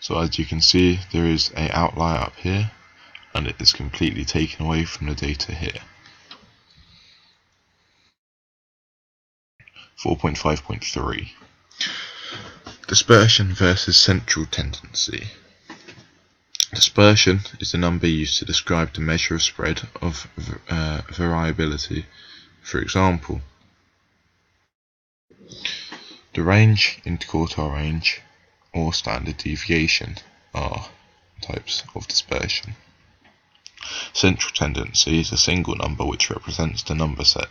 So as you can see, there is an outlier up here, and it is completely taken away from the data here. 4.5.3. Dispersion versus central tendency. Dispersion is the number used to describe the measure of spread of variability. For example, the range, interquartile range, or standard deviation are types of dispersion. Central tendency is a single number which represents the number set.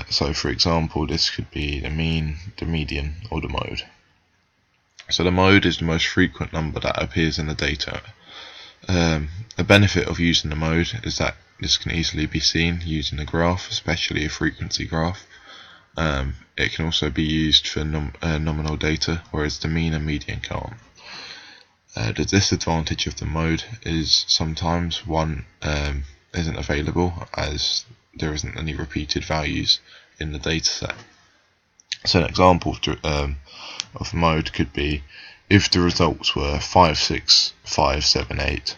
So for example, this could be the mean, the median, or the mode. So the mode is the most frequent number that appears in the data. A benefit of using the mode is that this can easily be seen using a graph, especially a frequency graph. It can also be used for nominal data, whereas the mean and median can't. The disadvantage of the mode is sometimes one isn't available, as there isn't any repeated values in the dataset. So an example of mode could be if the results were 5, 6, 5, 7, 8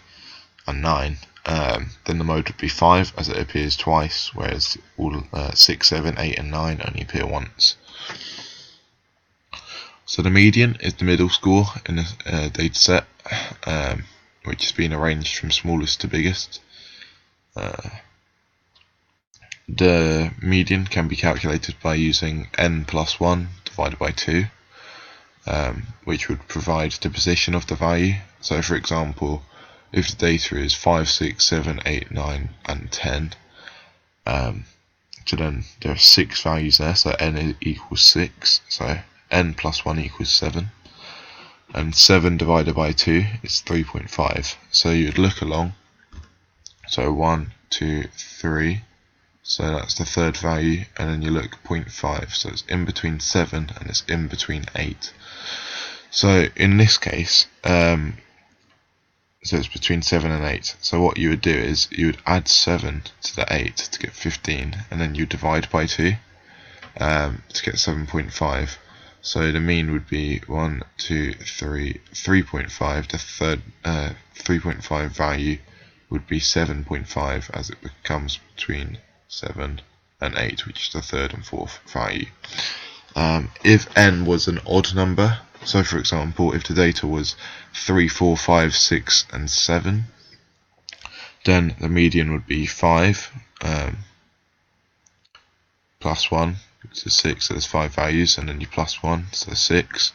and 9, then the mode would be 5 as it appears twice, whereas all 6, 7, 8 and 9 only appear once. So the median is the middle score in the dataset, which has been arranged from smallest to biggest. The median can be calculated by using n plus 1 divided by 2, which would provide the position of the value. So for example, if the data is 5, 6, 7, 8, 9 and 10, so then there are 6 values there, so n equals 6, so n plus 1 equals 7, and 7 divided by 2 is 3.5. So you would look along, so 1, 2, 3, so that's the third value, and then you look 0.5, so it's in between 7 and it's in between 8. So in this case, so it's between 7 and 8. So what you would do is you would add 7 to the 8 to get 15, and then you divide by 2 to get 7.5. So the mean would be 1, 2, 3, 3.5. The third 3.5 value would be 7.5 as it becomes between 7 and 8, which is the third and fourth value. If n was an odd number, so for example, if the data was 3, 4, 5, 6 and 7, then the median would be 5 plus 1, which is 6, so there's 5 values, and then you plus 1, so 6.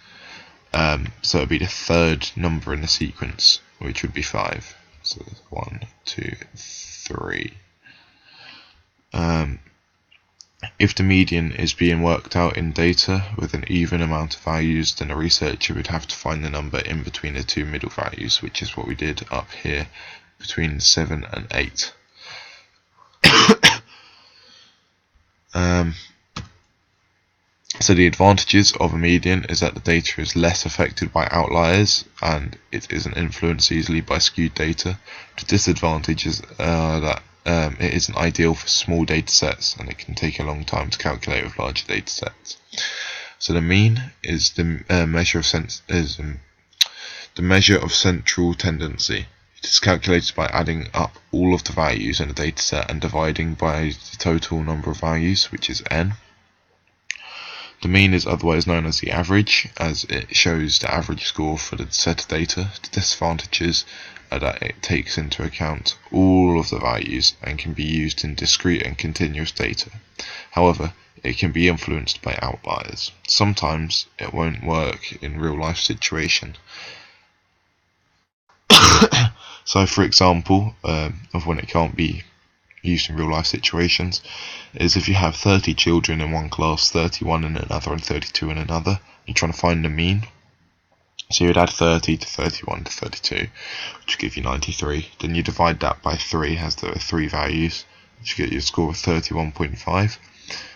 So it would be the third number in the sequence, which would be 5. So 1, 2, 3. If the median is being worked out in data with an even amount of values, then a researcher would have to find the number in between the two middle values, which is what we did up here between 7 and 8. So the advantages of a median is that the data is less affected by outliers and it isn't influenced easily by skewed data. The disadvantages are that it isn't ideal for small data sets and it can take a long time to calculate with larger data sets. So the mean is the measure of central tendency. It is calculated by adding up all of the values in a data set and dividing by the total number of values, which is n. The mean is otherwise known as the average, as it shows the average score for the set of data. The disadvantages are that it takes into account all of the values and can be used in discrete and continuous data. However, it can be influenced by outliers. Sometimes it won't work in real life situation. So for example, of when it can't be used in real life situations, is if you have 30 children in one class, 31 in another and 32 in another, you're trying to find the mean. So you would add 30 to 31 to 32, which will give you 93. Then you divide that by 3, has the 3 values, which will get you a score of 31.5.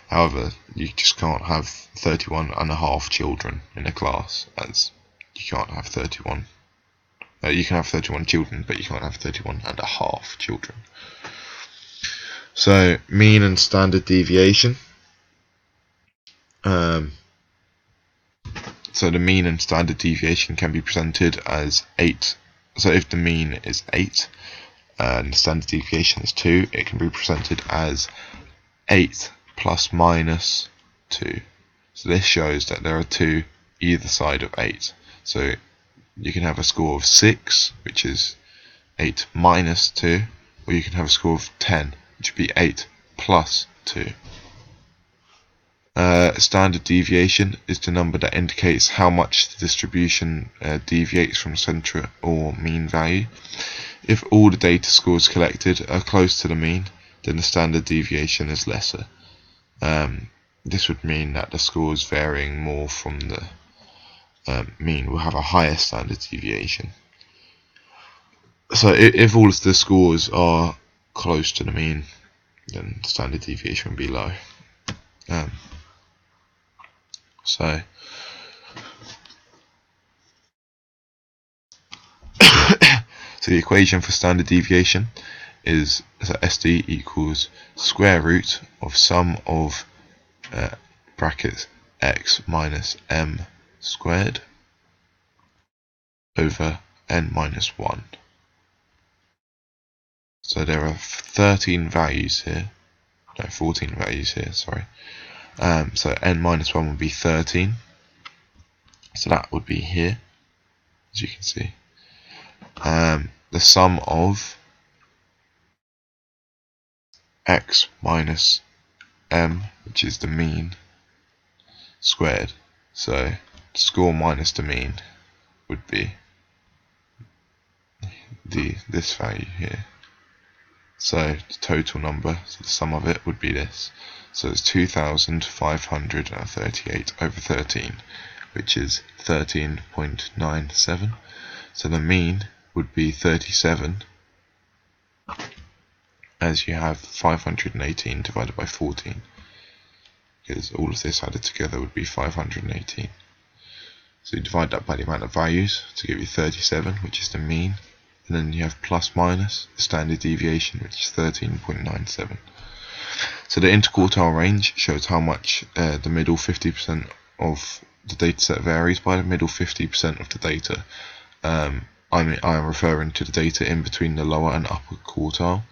However, you just can't have 31 and a half children in a class, as you can't have 31. You can have 31 children, but you can't have 31 and a half children. So mean and standard deviation. So So the mean and standard deviation can be presented as 8. So if the mean is 8 and the standard deviation is 2, it can be presented as 8 plus minus 2. So this shows that there are 2 either side of 8. So you can have a score of 6, which is 8 minus 2, or you can have a score of 10, which would be 8 plus 2. Standard deviation is the number that indicates how much the distribution deviates from centre or mean value. If all the data scores collected are close to the mean, then the standard deviation is lesser. This would mean that the scores varying more from the mean will have a higher standard deviation. So if all of the scores are close to the mean, then the standard deviation would be low. So the equation for standard deviation is SD equals square root of sum of brackets x minus m squared over n minus 1. So there are 13 values here, no 14 values here, sorry. So n minus 1 would be 13, so that would be here, as you can see. The sum of x minus m, which is the mean, squared. So score minus the mean would be this value here. So the total number, so the sum of it would be this. So it's 2,538 over 13, which is 13.97. So the mean would be 37, as you have 518 divided by 14, because all of this added together would be 518. So you divide that by the amount of values to give you 37, which is the mean, and then you have plus minus the standard deviation, which is 13.97. So the interquartile range shows how much the middle 50% of the data set varies by the middle 50% of the data. I am referring to the data in between the lower and upper quartile.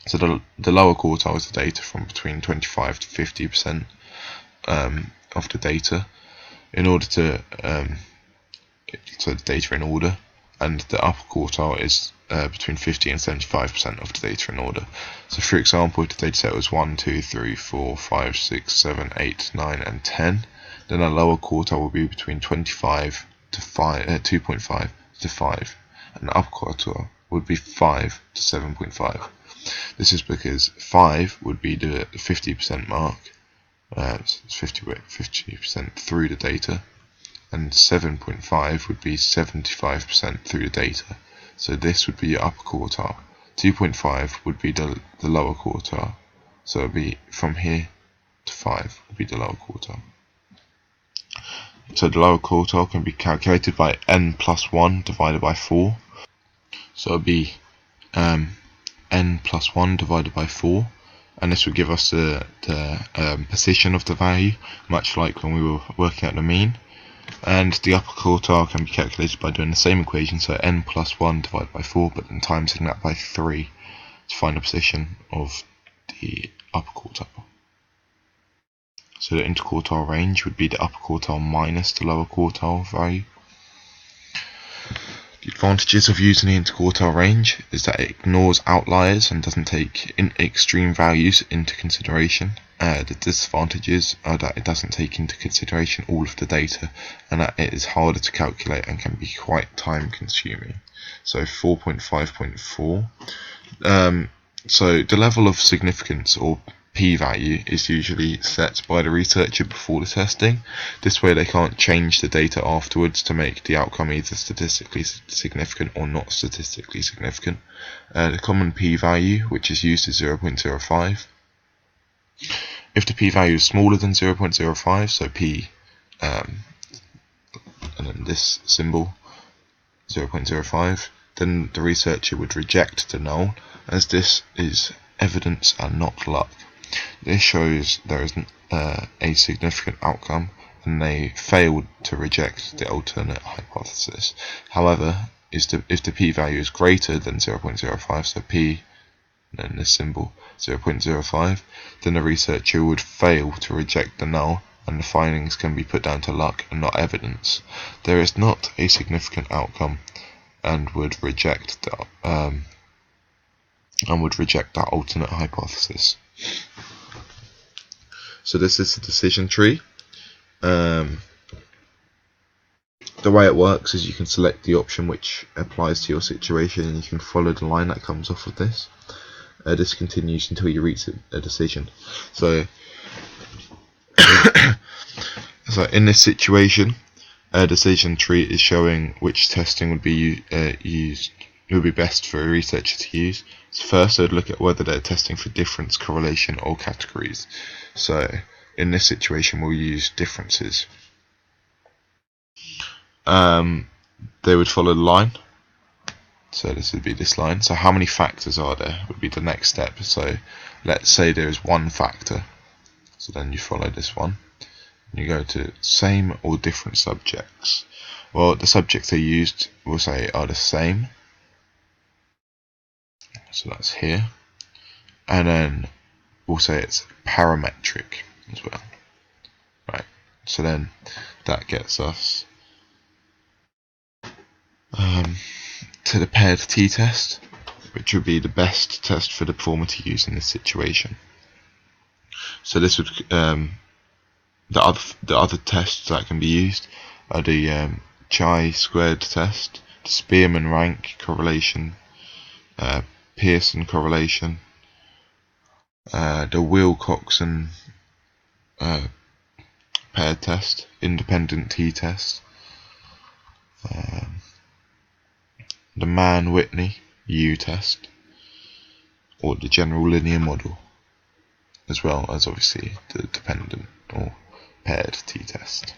So the lower quartile is the data from between 25 to 50% of the data, in order to so the data in order, and the upper quartile is between 50 and 75% of the data in order. So for example, if the data set was 1, 2, 3, 4, 5, 6, 7, 8, 9 and 10, then a lower quartile will be between 25 to 2.5 to 5, and the upper quartile would be 5 to 7.5. This is because 5 would be the 50% mark, so it's 50% through the data, and 7.5 would be 75% through the data. So this would be your upper quartile. 2.5 would be the lower quartile. So it would be from here to 5 would be the lower quartile. So the lower quartile can be calculated by n plus 1 divided by 4. So it would be n plus 1 divided by 4, and this would give us the position of the value, much like when we were working out the mean. And the upper quartile can be calculated by doing the same equation, so n plus 1 divided by 4, but then timesing that by 3 to find the position of the upper quartile. So the interquartile range would be the upper quartile minus the lower quartile value. The advantages of using the interquartile range is that it ignores outliers and doesn't take extreme values into consideration. The disadvantages are that it doesn't take into consideration all of the data, and that it is harder to calculate and can be quite time consuming. So 4.5.4. So the level of significance, or p-value, is usually set by the researcher before the testing. This way they can't change the data afterwards to make the outcome either statistically significant or not statistically significant. The common p-value, which is used, is 0.05. If the p-value is smaller than 0.05, so p and then this symbol 0.05, then the researcher would reject the null, as this is evidence and not luck. This shows there is a significant outcome, and then they failed to reject the alternate hypothesis. However, if the p-value is greater than 0.05, so p and this symbol 0.05, then the researcher would fail to reject the null, and the findings can be put down to luck and not evidence. There is not a significant outcome, and would reject that alternate hypothesis. So this is the decision tree. The way it works is you can select the option which applies to your situation, and you can follow the line that comes off of this. This continues until you reach a decision. So, so in this situation, a decision tree is showing which testing would be best for a researcher to use. So first, I'd look at whether they're testing for difference, correlation, or categories. So in this situation, we'll use differences. They would follow the line. So this would be this line. So how many factors are there would be the next step. So let's say there is one factor. So then you follow this one. You go to same or different subjects. Well, the subjects they used, we'll say, are the same. So that's here. And then we'll say it's parametric as well. Right. So then that gets us to the paired t-test, which would be the best test for the performer to use in this situation. So this would the other tests that can be used are the chi-squared test, the Spearman rank correlation, Pearson correlation, the Wilcoxon paired test, independent t-test, the Mann-Whitney U-test, or the general linear model, as well as obviously the dependent or paired t-test.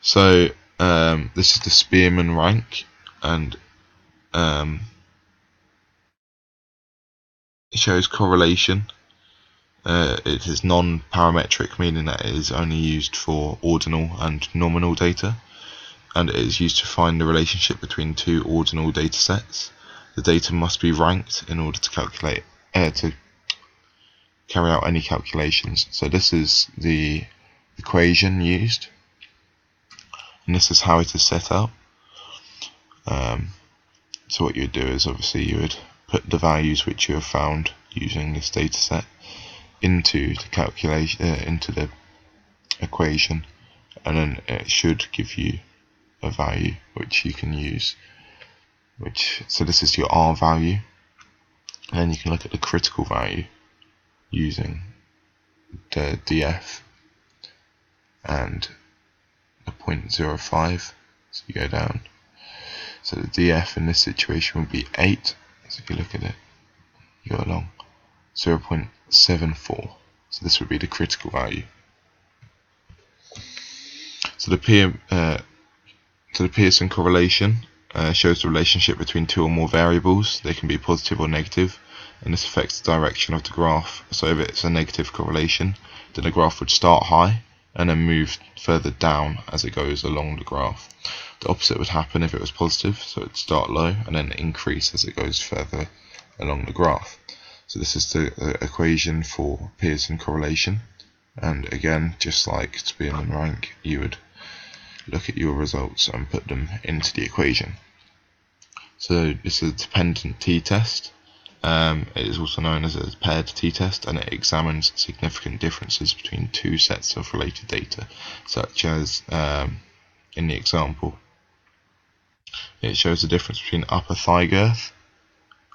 So this is the Spearman rank, and it shows correlation. It is non-parametric, meaning that it is only used for ordinal and nominal data, and it is used to find the relationship between two ordinal data sets. The data must be ranked in order to calculate to carry out any calculations. So this is the equation used, and this is how it is set up. So what you would do is obviously you would put the values which you have found using this data set into the calculation, into the equation, and then it should give you a value which you can use. So this is your R value, and then you can look at the critical value using the DF and the 0.05. So you go down. So the DF in this situation would be 8. So if you look at it, you go along 0.74. So this would be the critical value. So the Pearson correlation shows the relationship between two or more variables. They can be positive or negative, and this affects the direction of the graph. So if it's a negative correlation, then the graph would start high and then move further down as it goes along the graph. The opposite would happen if it was positive, so it would start low and then increase as it goes further along the graph. So this is the equation for Pearson correlation, and again, just like Spearman rank, you would look at your results and put them into the equation. So this is a dependent t-test. It is also known as a paired t-test, and it examines significant differences between two sets of related data, such as in the example, it shows the difference between upper thigh girth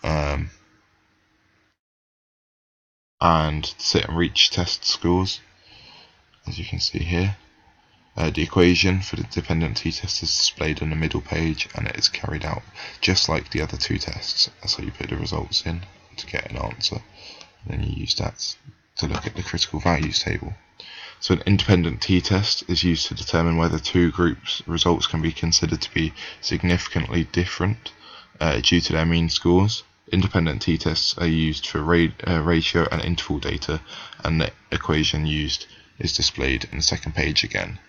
and sit and reach test scores, as you can see here. The equation for the dependent t-test is displayed on the middle page, and it is carried out just like the other two tests. So you put the results in to get an answer, and then you use that to look at the critical values table. So an independent t-test is used to determine whether two groups' results can be considered to be significantly different due to their mean scores. Independent t-tests are used for ratio and interval data, and the equation used is displayed in the second page again,